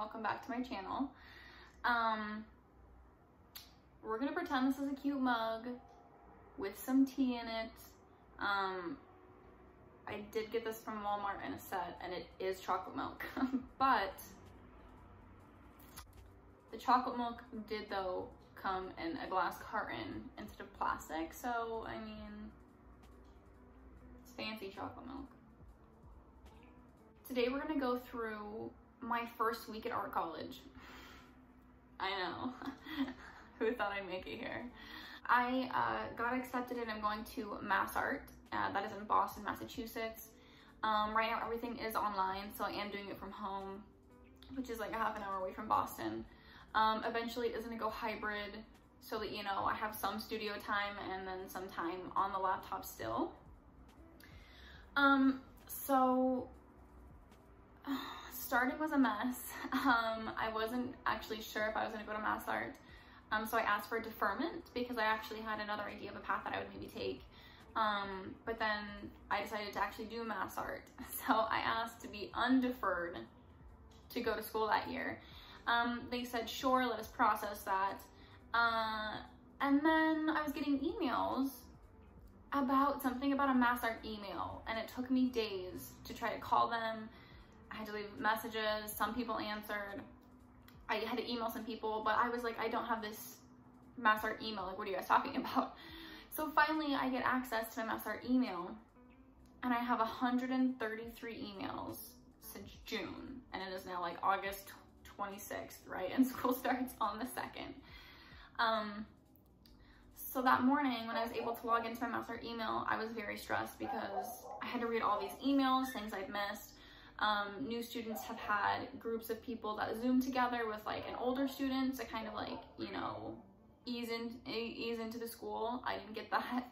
welcome back to my channel. We're gonna pretend this is a cute mug with some tea in it. I did get this from Walmart in a set and it is chocolate milk, but the chocolate milk did though come in a glass carton instead of plastic, so I mean, it's fancy chocolate milk. Today we're gonna go through my first week at art college. I know, who thought I'd make it here? I got accepted and I'm going to massart, that is in Boston, Massachusetts. Right now everything is online, so I am doing it from home, which is like a half an hour away from Boston. Eventually it is gonna go hybrid so that, you know, I have some studio time and then some time on the laptop still. So starting was a mess. I wasn't actually sure if I was gonna go to massart. So I asked for a deferment because I actually had another idea of a path that I would maybe take. But then I decided to actually do massart. So I asked to be undeferred to go to school that year. They said, sure, let us process that. And then I was getting emails about something about a massart email, and it took me days to try to call them. I had to leave messages. Some people answered. I had to email some people, but I was like, I don't have this massart email. Like, what are you guys talking about? So finally I get access to my massart email, and I have 133 emails since June, and it is now like August 26th, right? And school starts on the 2nd. So that morning when I was able to log into my massart email, I was very stressed because I had to read all these emails, things I'd missed. New students have had groups of people that Zoom together with like an older student to kind of like, you know, ease into the school. I didn't get that.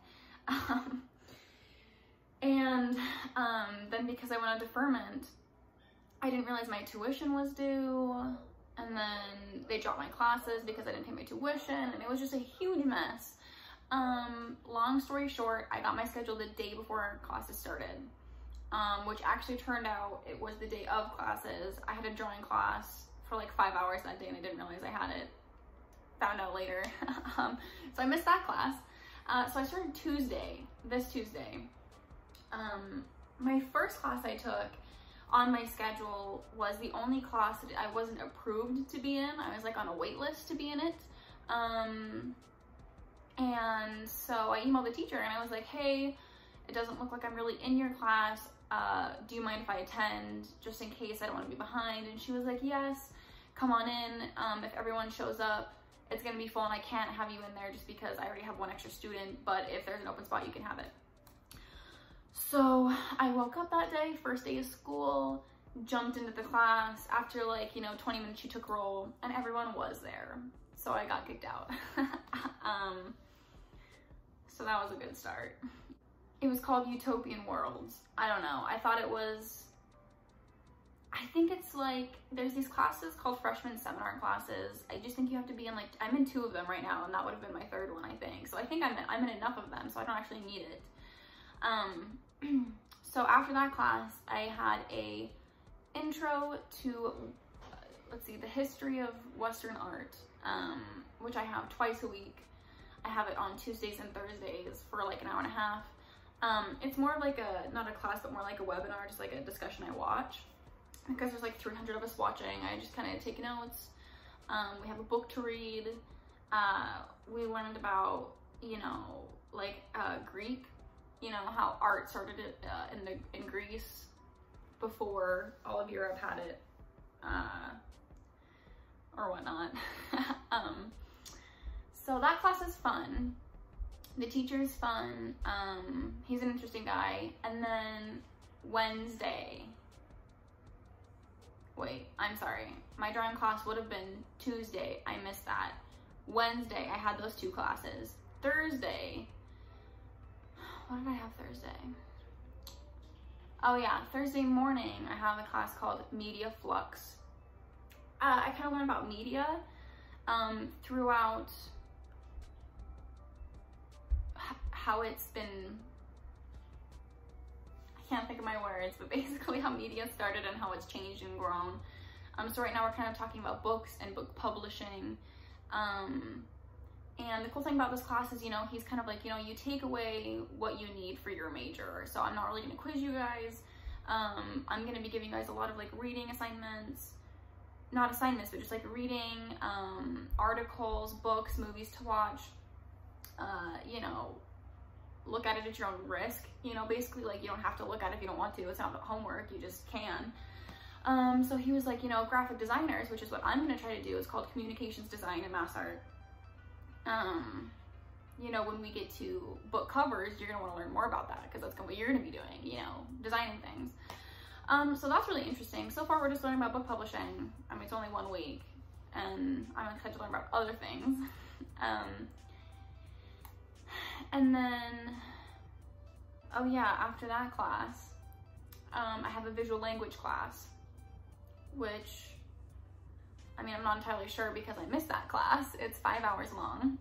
Then because I went on deferment, I didn't realize my tuition was due, and then they dropped my classes because I didn't pay my tuition, and it was just a huge mess. Long story short, I got my schedule the day before classes started. Which actually turned out it was the day of classes. I had a drawing class for like 5 hours that day and I didn't realize I had it. Found out later. So I missed that class. So I started this Tuesday. My first class I took on my schedule was the only class that I wasn't approved to be in. I was like on a wait list to be in it. And so I emailed the teacher and I was like, hey, it doesn't look like I'm really in your class. Do you mind if I attend just in case I don't want to be behind? And she was like, yes, come on in. If everyone shows up, it's going to be full and I can't have you in there just because I already have one extra student, but if there's an open spot, you can have it. So I woke up that day, first day of school, jumped into the class. After like, you know, 20 minutes, she took roll and everyone was there. So I got kicked out. So that was a good start. It was called Utopian Worlds. I don't know. I thought it was, I think it's like, there's these classes called freshman seminar classes. I just think you have to be in like, I'm in 2 of them right now, and that would have been my 3rd one, I think. So I think I'm in enough of them, so I don't actually need it. So after that class, I had a intro to, let's see, the history of Western art, which I have twice a week. I have it on Tuesdays and Thursdays for like an hour and a half. It's more of like not a class, but more like a webinar, just like a discussion I watch. Because there's like 300 of us watching, I just kind of take notes. We have a book to read. We learned about, you know, like Greek, you know, how art started in Greece before all of Europe had it, or whatnot. So that class is fun. The teacher is fun. He's an interesting guy. And then Wednesday, wait, I'm sorry. My drawing class would have been Tuesday. I missed that. Wednesday, I had those 2 classes. Thursday, what did I have Thursday? Oh yeah, Thursday morning, I have a class called Media Flux. I kind of learned about media throughout how it's been, I can't think of my words, but basically how media started and how it's changed and grown. So right now we're kind of talking about books and book publishing. And the cool thing about this class is, you know, he's kind of like, you know, you take away what you need for your major. So I'm not really going to quiz you guys. I'm going to be giving you guys a lot of like reading assignments, not assignments, but just like reading, articles, books, movies to watch, you know, look at it at your own risk, you know, basically like you don't have to look at it if you don't want to, it's not homework, you just can. So he was like, you know, graphic designers, which is what I'm going to try to do, it's called communications design and massart. You know, when we get to book covers, you're going to want to learn more about that because that's what you're going to be doing, you know, designing things. So that's really interesting. So far, we're just learning about book publishing. I mean, it's only 1 week, and I'm excited to learn about other things. And then, oh yeah, after that class, I have a visual language class, which, I mean, I'm not entirely sure because I missed that class. It's 5 hours long.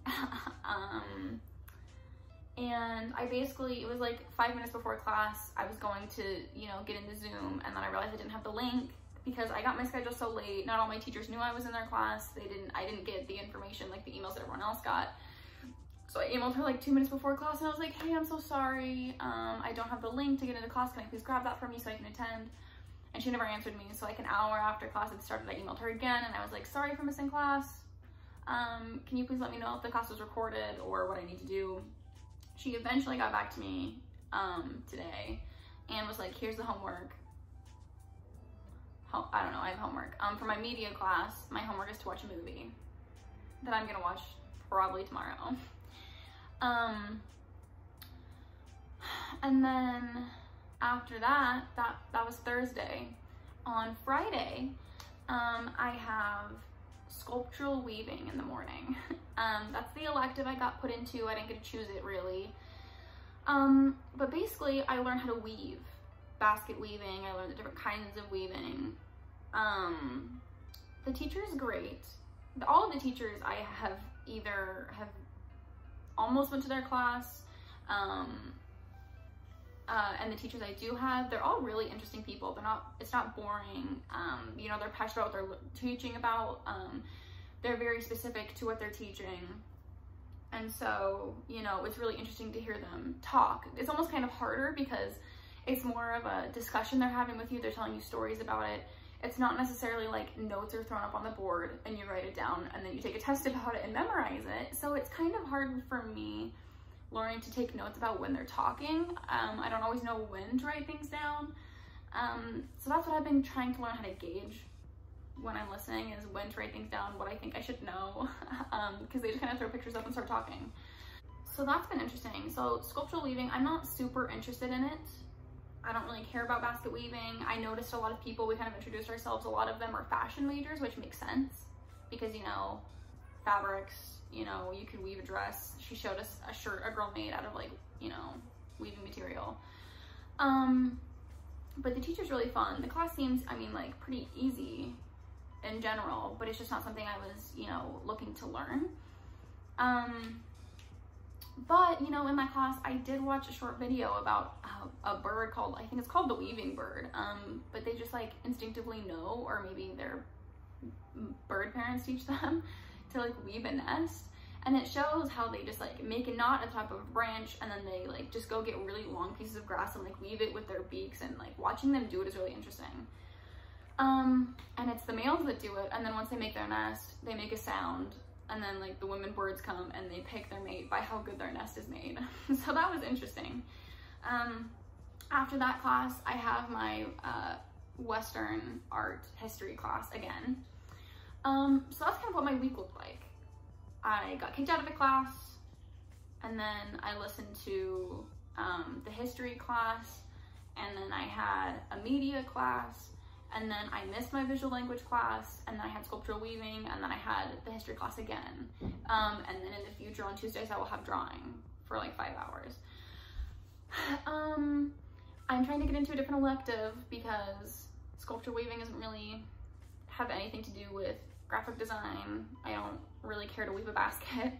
And I basically, it was like 5 minutes before class, I was going to, you know, get into Zoom, and then I realized I didn't have the link because I got my schedule so late. Not all my teachers knew I was in their class. I didn't get the information, like the emails that everyone else got. So I emailed her like 2 minutes before class, and I was like, hey, I'm so sorry. I don't have the link to get into class. Can I please grab that for me so I can attend? And she never answered me. So like an hour after class had started, I emailed her again, and I was like, sorry for missing class. Can you please let me know if the class was recorded or what I need to do? She eventually got back to me today and was like, here's the homework. I don't know, I have homework. For my media class, my homework is to watch a movie that I'm gonna watch probably tomorrow. And then after that, that was Thursday. On Friday, I have sculptural weaving in the morning. That's the elective I got put into. I didn't get to choose it really. But basically I learned how to weave, basket weaving. I learned the different kinds of weaving. The teacher is great. All of the teachers I have either have almost went to their class, and the teachers I do have, they're all really interesting people. It's not boring. You know, they're passionate about what they're teaching about. They're very specific to what they're teaching. And so, you know, it's really interesting to hear them talk. It's almost kind of harder because it's more of a discussion they're having with you. They're telling you stories about it. It's not necessarily like notes are thrown up on the board and you write it down and then you take a test about it and memorize it. So it's kind of hard for me learning to take notes about when they're talking. I don't always know when to write things down. So that's what I've been trying to learn how to gauge when I'm listening, is when to write things down, what I think I should know, because they just kind of throw pictures up and start talking. So that's been interesting. So sculptural weaving, I'm not super interested in it. I don't really care about basket weaving. I noticed a lot of people, we kind of introduced ourselves, a lot of them are fashion majors, which makes sense because, you know, fabrics, you know, you could weave a dress. She showed us a shirt a girl made out of like, you know, weaving material. But the teacher's really fun. The class seems, I mean, like pretty easy in general, but it's just not something I was, you know, looking to learn. But, you know, in my class, I did watch a short video about a bird called, I think it's called the weaving bird, but they just like instinctively know, or maybe their bird parents teach them to like weave a nest. And it shows how they just like make a knot at the top of a branch, and then they like just go get really long pieces of grass and like weave it with their beaks, and like watching them do it is really interesting. And it's the males that do it, and then once they make their nest, they make a sound, and then like the women birds come and they pick their mate by how good their nest is made. So that was interesting. After that class, I have my Western art history class again. So that's kind of what my week looked like. I got kicked out of the class, and then I listened to the history class, and then I had a media class, and then I missed my visual language class, and then I had sculptural weaving, and then I had the history class again. And then in the future on Tuesdays I will have drawing for like 5 hours. I'm trying to get into a different elective because sculpture weaving doesn't really have anything to do with graphic design. I don't really care to weave a basket.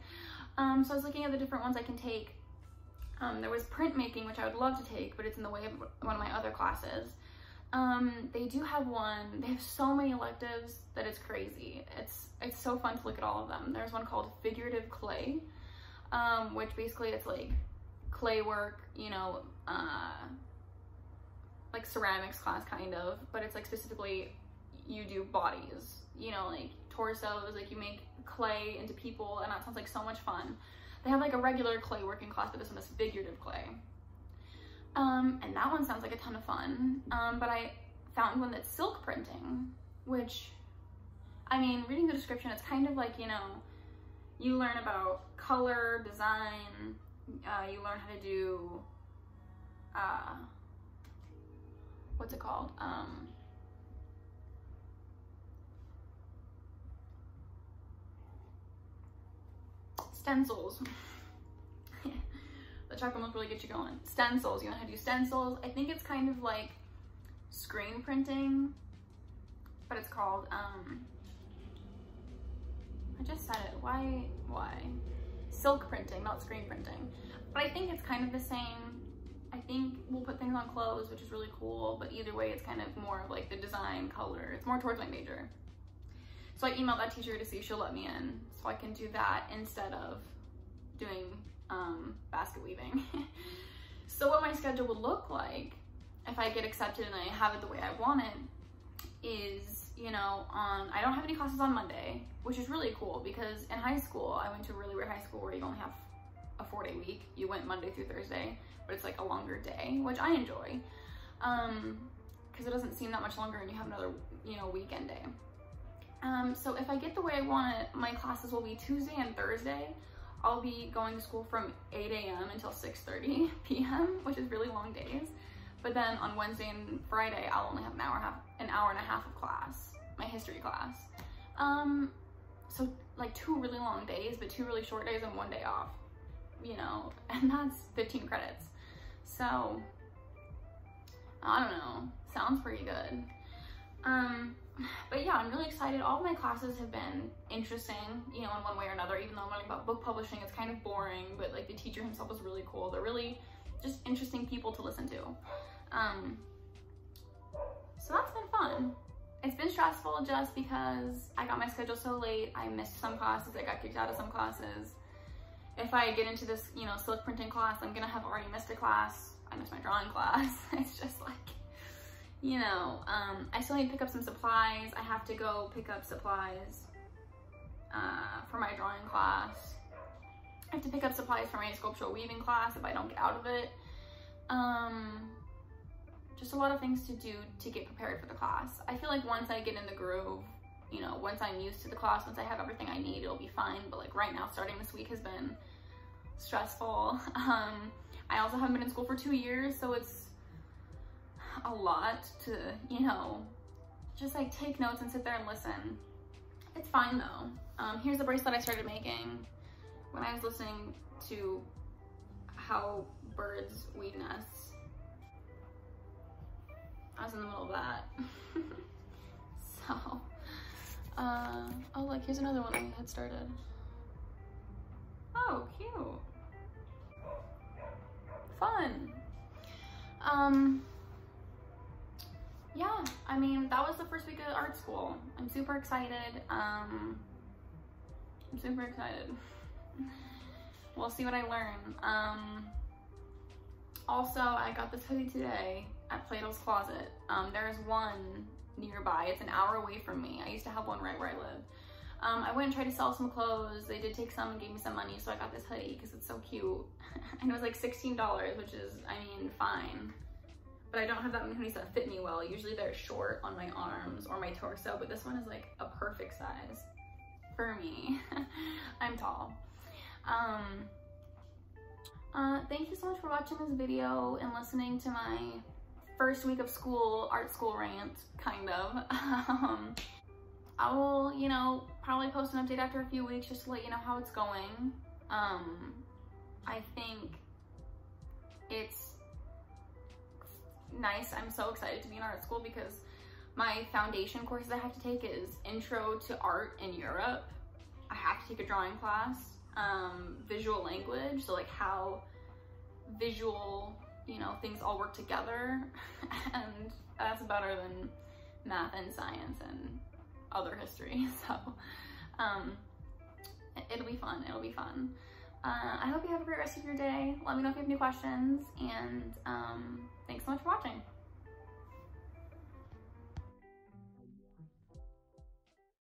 So I was looking at the different ones I can take. There was printmaking, which I would love to take, but it's in the way of one of my other classes. They do have one. They have so many electives that it's crazy. It's so fun to look at all of them. There's one called Figurative Clay, which basically it's like clay work, you know, like ceramics class kind of, but it's like specifically you do bodies, you know, like torsos, like you make clay into people, and that sounds like so much fun. They have like a regular clay working class, but this one is figurative clay. And that one sounds like a ton of fun. But I found one that's silk printing, which, I mean, reading the description, it's kind of like, you know, you learn about color, design, you learn how to do, what's it called? Stencils. The chocolate milk really gets you going. Stencils, you know how to do stencils. I think it's kind of like screen printing, but it's called, I just said it, why? Silk printing, not screen printing. But I think it's kind of the same. I think we'll put things on clothes, which is really cool, but either way, it's kind of more of like the design, color. It's more towards my major. So I emailed that teacher to see if she'll let me in, so I can do that instead of doing basket weaving. So what my schedule would look like if I get accepted and I have it the way I want it is, you know, I don't have any classes on Monday, which is really cool because in high school, I went to a really weird high school where you only have a 4-day week. You went Monday through Thursday, but it's like a longer day, which I enjoy, because it doesn't seem that much longer and you have another, you know, weekend day. So if I get the way I want it, my classes will be Tuesday and Thursday. I'll be going to school from 8 a.m. until 6:30 p.m., which is really long days. But then on Wednesday and Friday, I'll only have an hour and a half of class, my history class. So like 2 really long days, but 2 really short days and 1 day off, you know, and that's 15 credits. So I don't know, sounds pretty good. But yeah, I'm really excited. All of my classes have been interesting, you know, in one way or another. Even though I'm learning about book publishing, it's kind of boring, but like the teacher himself was really cool. They're really just interesting people to listen to. So that's been fun. It's been stressful just because I got my schedule so late. I missed some classes, I got kicked out of some classes. If I get into this, you know, silk printing class, I'm gonna have already missed a class. I missed my drawing class. It's just like, you know, I still need to pick up some supplies. I have to go pick up supplies for my drawing class. I have to pick up supplies for my sculptural weaving class if I don't get out of it. Just a lot of things to do to get prepared for the class. I feel like once I get in the groove, you know, once I'm used to the class, once I have everything I need, it'll be fine. But like right now, starting this week has been stressful. I also haven't been in school for 2 years, so it's a lot to, you know, just like take notes and sit there and listen. It's fine though. Here's a bracelet I started making when I was listening to how birds weave nests. I was in the middle of that. So, oh look, here's another one I had started. Oh, cute. Fun. Yeah, I mean, that was the first week of art school. I'm super excited. I'm super excited. We'll see what I learn. Also, I got this hoodie today at Plato's Closet. There is one nearby. It's an hour away from me. I used to have one right where I live. I went and tried to sell some clothes. They did take some and gave me some money, so I got this hoodie because it's so cute. And it was like $16, which is, I mean, fine. But I don't have that many hoodies that fit me well. Usually they're short on my arms or my torso, but this one is like a perfect size for me. I'm tall. Thank you so much for watching this video and listening to my first week of school, art school rant, kind of. I will, you know, probably post an update after a few weeks just to let you know how it's going. I think it's nice. I'm so excited to be in art school because my foundation courses I have to take is Intro to Art in Europe. I have to take a drawing class, visual language, so like how visual you know, things all work together, and that's better than math and science and other history. So it'll be fun. It'll be fun. I hope you have a great rest of your day. Let me know if you have any questions, and thanks